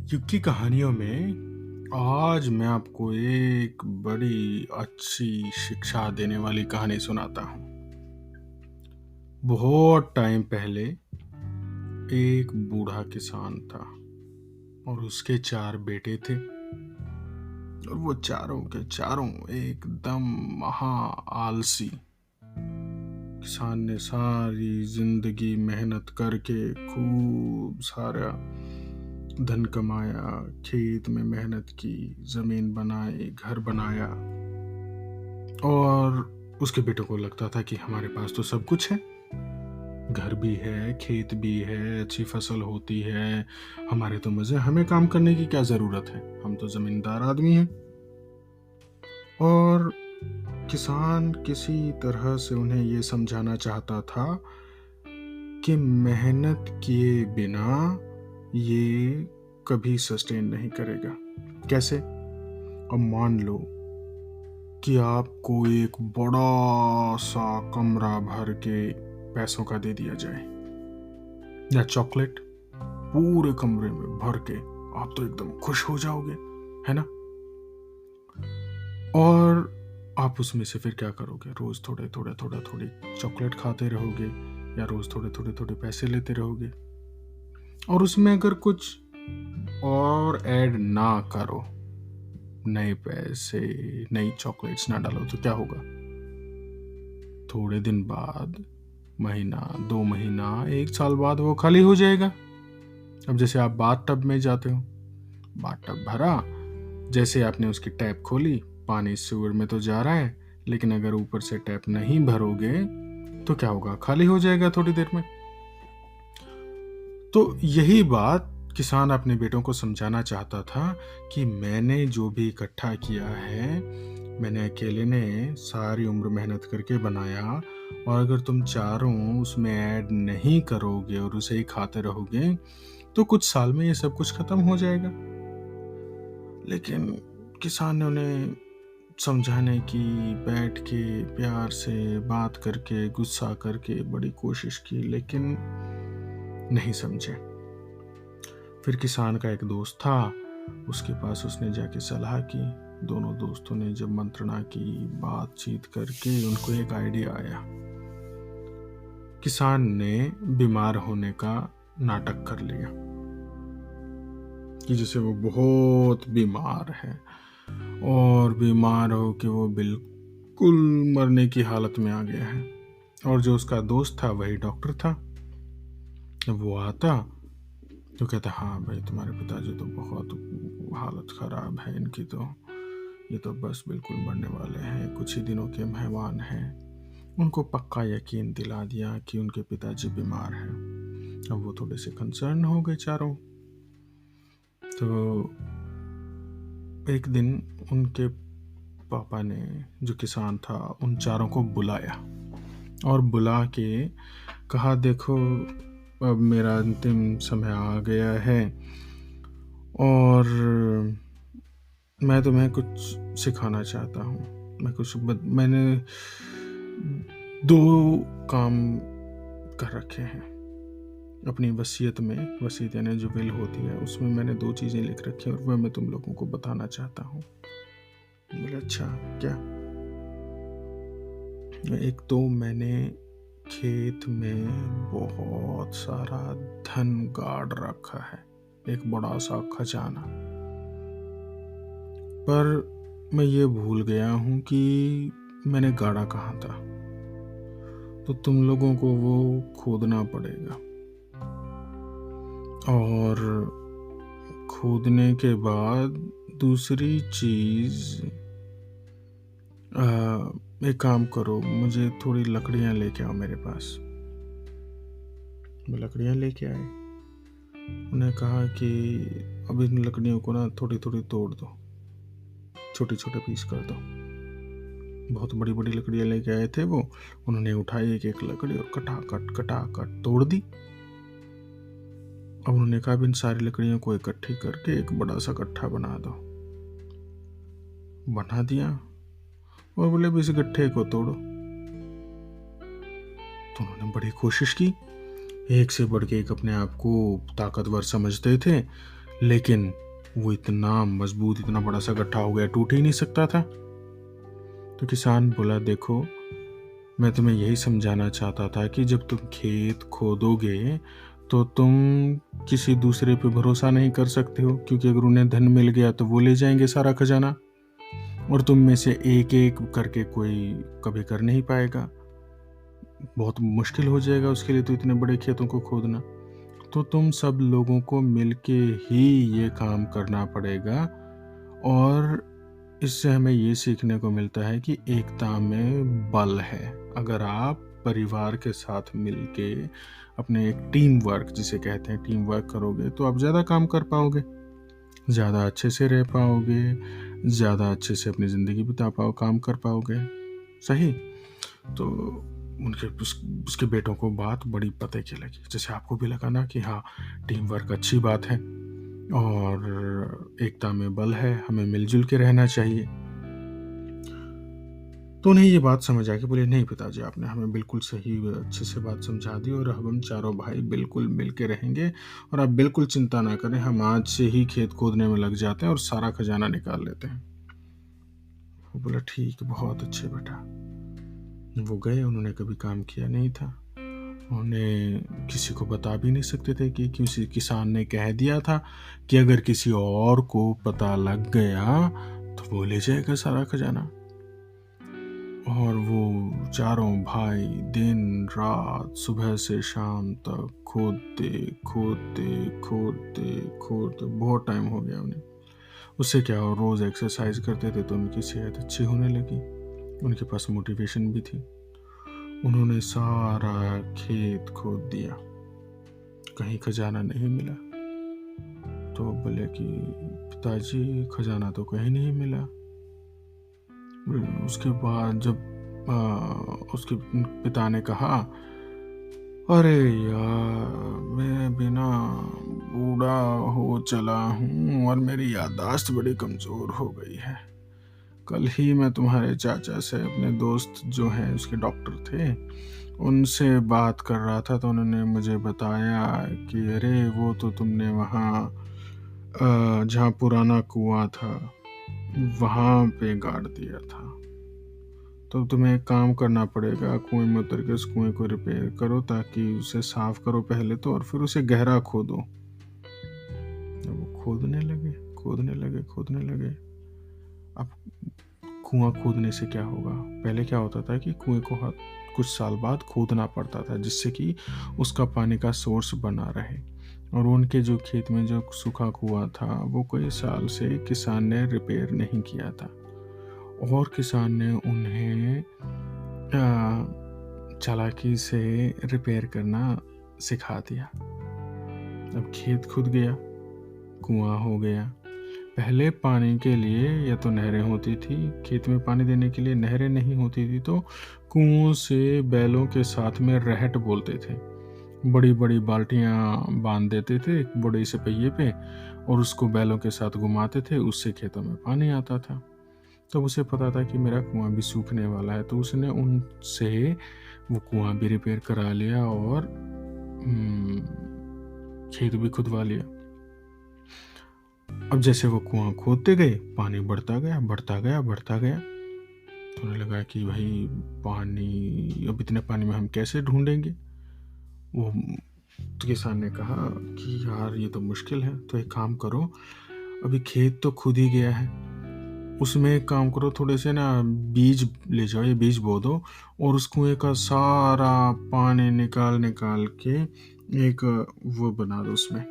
युग की कहानियों में आज मैं आपको एक बड़ी अच्छी शिक्षा देने वाली कहानी सुनाता हूँ। बहुत टाइम पहले एक बूढ़ा किसान था और उसके 4 बेटे थे और वो चारों के चारों एकदम महा आलसी। किसान ने सारी जिंदगी मेहनत करके खूब सारा धन कमाया, खेत में मेहनत की, जमीन बनाई, घर बनाया और उसके बेटों को लगता था कि हमारे पास तो सब कुछ है, घर भी है, खेत भी है, अच्छी फसल होती है, हमारे तो मजे, हमें काम करने की क्या जरूरत है, हम तो जमींदार आदमी हैं। और किसान किसी तरह से उन्हें ये समझाना चाहता था कि मेहनत किए बिना ये कभी सस्टेन नहीं करेगा। कैसे? अब मान लो कि आपको एक बड़ा सा कमरा भर के पैसों का दे दिया जाए या चॉकलेट पूरे कमरे में भर के, आप तो एकदम खुश हो जाओगे, है ना? और आप उसमें से फिर क्या करोगे? रोज थोड़े थोड़े थोड़ा थोड़ी चॉकलेट खाते रहोगे या रोज थोड़े थोड़े थोड़े पैसे लेते रहोगे। और उसमें अगर कुछ और ऐड ना करो, नए पैसे, नई चॉकलेट्स ना डालो, तो क्या होगा? थोड़े दिन बाद, महीना, 2 महीना, 1 साल बाद वो खाली हो जाएगा। अब जैसे आप बाथ टब में जाते हो, बाथ टब भरा, जैसे आपने उसकी टैप खोली, पानी सीवर में तो जा रहा है, लेकिन अगर ऊपर से टैप नहीं भरोगे तो क्या होगा? खाली हो जाएगा थोड़ी देर में। तो यही बात किसान अपने बेटों को समझाना चाहता था कि मैंने जो भी इकट्ठा किया है, मैंने अकेले ने सारी उम्र मेहनत करके बनाया, और अगर तुम चारों उसमें ऐड नहीं करोगे और उसे ही खाते रहोगे तो कुछ साल में ये सब कुछ खत्म हो जाएगा। लेकिन किसान ने उन्हें समझाने की, बैठ के प्यार से बात करके, गुस्सा करके बड़ी कोशिश की, लेकिन नहीं समझे। फिर किसान का एक दोस्त था, उसके पास उसने जाके सलाह की। दोनों दोस्तों ने जब मंत्रणा की, बातचीत करके उनको एक आइडिया आया। किसान ने बीमार होने का नाटक कर लिया कि जैसे वो बहुत बीमार है और बीमार हो के वो बिल्कुल मरने की हालत में आ गया है। और जो उसका दोस्त था वही डॉक्टर था। जब वो आता तो कहता, हाँ भाई, तुम्हारे पिताजी तो बहुत हालत खराब है इनकी, तो ये तो बस बिल्कुल मरने वाले हैं, कुछ ही दिनों के मेहमान हैं। उनको पक्का यकीन दिला दिया कि उनके पिताजी बीमार हैं। अब वो थोड़े से कंसर्न हो गए चारों। तो एक दिन उनके पापा ने, जो किसान था, उन चारों को बुलाया और बुला के कहा, देखो अब मेरा अंतिम समय आ गया है और मैं तुम्हें कुछ सिखाना चाहता हूँ। मैंने 2 काम कर रखे हैं अपनी वसीयत में। वसीयत यानी जो विल होती है, उसमें मैंने 2 चीज़ें लिख रखी हैं और वह मैं तुम लोगों को बताना चाहता हूँ। बोले, अच्छा क्या? एक तो मैंने खेत में बहुत सारा धन गाड़ रखा है, एक बड़ा सा खजाना, पर मैं ये भूल गया हूँ कि मैंने गाड़ा कहाँ था, तो तुम लोगों को वो खोदना पड़ेगा। और खोदने के बाद दूसरी चीज, एक काम करो, मुझे थोड़ी लकड़ियां लेके आओ मेरे पास। वो लकड़ियां लेके आए। उन्हें कहा कि अब इन लकड़ियों को ना थोड़ी थोड़ी तोड़ दो, छोटे छोटे पीस कर दो। बहुत बड़ी बड़ी लकड़ियां लेके आए थे वो। उन्होंने उठाई एक एक लकड़ी और कटाकट तोड़ दी। अब उन्होंने कहा, इन सारी लकड़ियों को इकट्ठी करके एक बड़ा सा गट्ठा बना दो। बना दिया और बोले, इस गट्ठे को तोड़ो। तो उन्होंने बड़ी कोशिश की, एक से बढ़ के एक अपने आप को ताकतवर समझते थे, लेकिन वो इतना मजबूत, इतना बड़ा सा गड्ढा हो गया, टूट ही नहीं सकता था। तो किसान बोला, देखो, मैं तुम्हें यही समझाना चाहता था कि जब तुम खेत खोदोगे तो तुम किसी दूसरे पे भरोसा नहीं कर सकते हो, क्योंकि अगर उन्हें धन मिल गया तो वो ले जाएंगे सारा खजाना, और तुम में से एक एक करके कोई कभी कर नहीं पाएगा। बहुत मुश्किल हो जाएगा उसके लिए तो इतने बड़े खेतों को खोदना। तो तुम सब लोगों को मिलके ही ये काम करना पड़ेगा। और इससे हमें ये सीखने को मिलता है कि एकता में बल है। अगर आप परिवार के साथ मिलके अपने एक टीम वर्क, जिसे कहते हैं टीम वर्क, करोगे तो आप ज़्यादा काम कर पाओगे, ज़्यादा अच्छे से रह पाओगे, ज़्यादा अच्छे से अपनी ज़िंदगी बिता पाओ, काम कर पाओगे। सही। तो उसके बेटों को बात बड़ी पते की लगी, जैसे आपको भी लगा ना कि हाँ, टीम वर्क अच्छी बात है और एकता में बल है, हमें मिलजुल के रहना चाहिए। तो उन्हें ये बात समझ आ कि बोले, नहीं पिताजी, आपने हमें बिल्कुल सही अच्छे से बात समझा दी, और हम चारों भाई बिल्कुल मिल के रहेंगे, और आप बिल्कुल चिंता ना करें, हम आज से ही खेत खोदने में लग जाते हैं और सारा खजाना निकाल लेते हैं। वो बोला, ठीक, बहुत अच्छे बेटा। वो गए, उन्होंने कभी काम किया नहीं था, उन्हें किसी को बता भी नहीं सकते थे कि किसी किसान ने कह दिया था कि अगर किसी और को पता लग गया तो वो ले जाएगा सारा खजाना। और वो चारों भाई दिन रात, सुबह से शाम तक खोदते खोदते खोदते खोदते बहुत टाइम हो गया उन्हें। उससे क्या हो, रोज़ एक्सरसाइज करते थे तो उनकी सेहत अच्छी होने लगी, उनके पास मोटिवेशन भी थी। उन्होंने सारा खेत खोद दिया, कहीं खजाना नहीं मिला। तो बोले कि पिताजी, खजाना तो कहीं नहीं मिला। उसके बाद जब उसके पिता ने कहा, अरे यार, मैं बिना बूढ़ा हो चला हूँ और मेरी याददाश्त बड़ी कमज़ोर हो गई है। कल ही मैं तुम्हारे चाचा से, अपने दोस्त जो हैं उसके डॉक्टर थे, उनसे बात कर रहा था, तो उन्होंने मुझे बताया कि अरे वो तो तुमने वहाँ जहाँ पुराना कुआं था वहाँ पे गाड़ दिया था। तो तुम्हें एक काम करना पड़ेगा, कुएं में उतर के उस कुएं को रिपेयर करो, ताकि उसे साफ करो पहले तो, और फिर उसे गहरा खोदो। वो खोदने लगे खोदने लगे खोदने लगे। अब कुआं खोदने से क्या होगा, पहले क्या होता था कि कुएं को कुछ साल बाद खोदना पड़ता था, जिससे कि उसका पानी का सोर्स बना रहे। और उनके जो खेत में जो सूखा कुआं था वो कई साल से किसान ने रिपेयर नहीं किया था, और किसान ने उन्हें चालाकी से रिपेयर करना सिखा दिया। अब खेत खुद गया, कुआं हो गया। पहले पानी के लिए या तो नहरें होती थी, खेत में पानी देने के लिए नहरें नहीं होती थी, तो कुओं से बैलों के साथ में रहट बोलते थे, बड़ी बड़ी बाल्टियां बांध देते थे एक बड़े से पहिए पे, और उसको बैलों के साथ घुमाते थे, उससे खेतों में पानी आता था। तब उसे पता था कि मेरा कुआं भी सूखने वाला है, तो उसने उनसे वो कुआं भी रिपेयर करा लिया और खेत भी खुदवा लिया। अब जैसे वो कुआं खोदते गए, पानी बढ़ता गया बढ़ता गया बढ़ता गया। तो उन्हें लगा कि भाई पानी, अब इतने पानी में हम कैसे ढूंढेंगे। वो तो किसान ने कहा कि यार ये तो मुश्किल है, तो एक काम करो, अभी खेत तो खुद ही गया है, उसमें एक काम करो, थोड़े से ना बीज ले जाओ, ये बीज बो दो, और उस कुएं का सारा पानी निकाल निकाल के एक वो बना दो, उसमें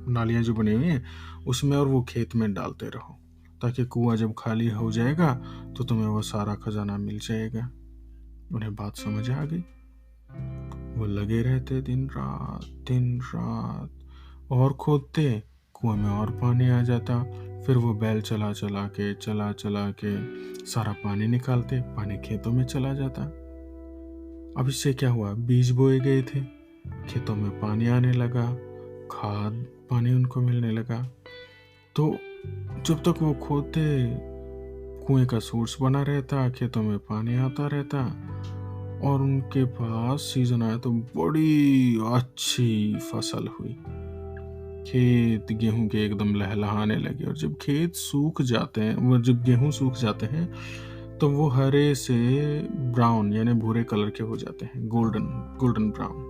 नालियाँ जो बनी हुई हैं उसमें, और वो खेत में डालते रहो, ताकि कुआं जब खाली हो जाएगा तो तुम्हें वो सारा खजाना मिल जाएगा। उन्हें बात समझ आ गई। वो लगे रहते दिन रात, और खोदते, कुएं में और पानी आ जाता। फिर वो बैल चला चला के सारा पानी निकालते, पानी खेतों में चला जाता। अब इससे क्या हुआ, बीज बोए गए थे, खेतों में पानी आने लगा, खाद पानी उनको मिलने लगा। तो जब तक वो खोदते, कुएं का सोर्स बना रहता, खेतों में पानी आता रहता, और उनके पास सीजन आया तो बड़ी अच्छी फसल हुई। खेत गेहूं के एकदम लहलहाने लगे, और जब खेत सूख जाते हैं, वो जब गेहूं सूख जाते हैं तो वो हरे से ब्राउन यानी भूरे कलर के हो जाते हैं, गोल्डन गोल्डन ब्राउन।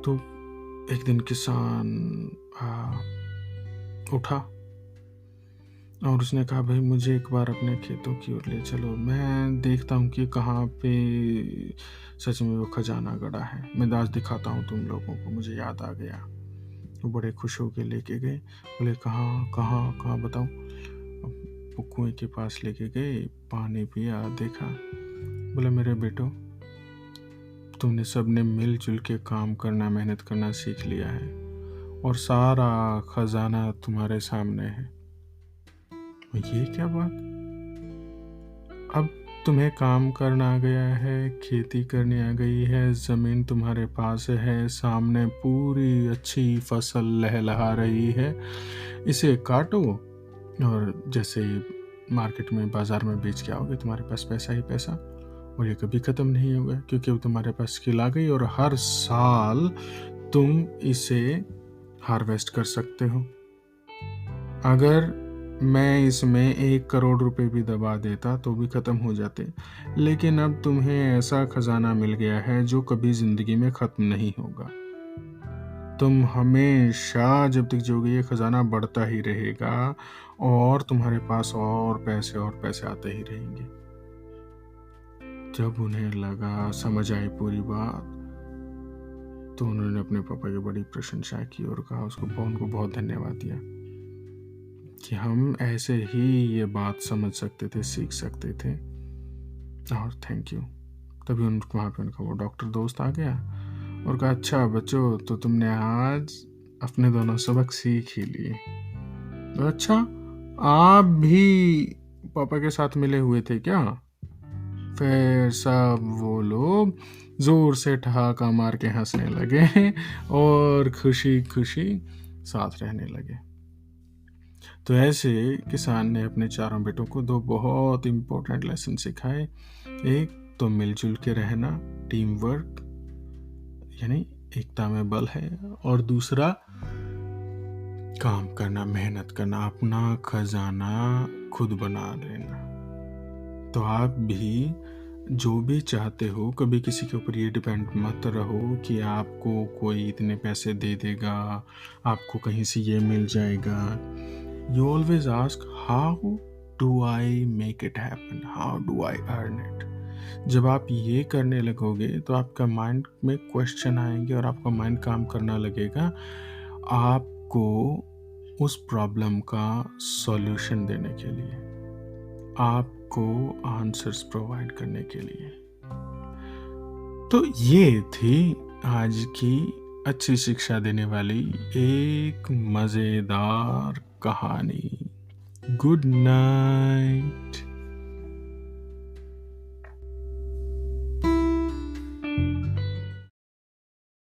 तो एक दिन किसान उठा और उसने कहा, भाई मुझे एक बार अपने खेतों की ओर ले चलो, मैं देखता हूँ कि कहाँ पे सच में वो खजाना गड़ा है, मैं आज दिखाता हूँ तुम लोगों को, मुझे याद आ गया। वो बड़े खुश होके लेके गए। बोले कहाँ कहाँ कहाँ बताओ। वो कुएं के पास लेके गए, पानी पिया, देखा। बोला मेरे बेटो, तुमने सबने मिलजुल के काम करना, मेहनत करना सीख लिया है और सारा खजाना तुम्हारे सामने है। ये क्या बात? अब तुम्हें काम करना आ गया है, खेती करनी आ गई है, ज़मीन तुम्हारे पास है, सामने पूरी अच्छी फसल लहलहा रही है, इसे काटो और जैसे मार्केट में बाज़ार में बेच के आओगे, तुम्हारे पास पैसा ही पैसा, और ये कभी ख़त्म नहीं होगा क्योंकि वो तुम्हारे पास स्किल आ गई और हर साल तुम इसे हार्वेस्ट कर सकते हो। अगर मैं इसमें 1 करोड़ रुपए भी दबा देता तो भी ख़त्म हो जाते, लेकिन अब तुम्हें ऐसा खजाना मिल गया है जो कभी ज़िंदगी में ख़त्म नहीं होगा। तुम हमेशा जब तक जियोगे ये खजाना बढ़ता ही रहेगा और तुम्हारे पास और पैसे आते ही रहेंगे। जब उन्हें लगा, समझ आई पूरी बात, तो उन्होंने अपने पापा की बड़ी प्रशंसा की और कहा, उनको बहुत धन्यवाद दिया कि हम ऐसे ही ये बात समझ सकते थे, सीख सकते थे, और थैंक यू। तभी उनको वहाँ पे उनका वो डॉक्टर दोस्त आ गया और कहा, अच्छा बच्चों, तो तुमने आज अपने दोनों सबक सीख ही लिए। अच्छा, आप भी पापा के साथ मिले हुए थे क्या? फिर सब वो लोग जोर से ठहाका मार के हंसने लगे और खुशी खुशी साथ रहने लगे। तो ऐसे किसान ने अपने चारों बेटों को 2 बहुत इम्पोर्टेंट लेसन सिखाए। एक तो मिलजुल के रहना, टीम वर्क यानी एकता में बल है, और दूसरा काम करना, मेहनत करना, अपना खजाना खुद बना लेना। तो आप भी जो भी चाहते हो, कभी किसी के ऊपर ये डिपेंड मत रहो कि आपको कोई इतने पैसे दे देगा, आपको कहीं से ये मिल जाएगा। You always ask, how do I make it happen? How do I earn it? जब आप ये करने लगोगे तो आपका माइंड में क्वेश्चन आएंगे और आपका माइंड काम करना लगेगा आपको उस प्रॉब्लम का सॉल्यूशन देने के लिए, आपको आंसर्स प्रोवाइड करने के लिए। तो ये थी आज की अच्छी शिक्षा देने वाली एक मज़ेदार कहानी। Good night.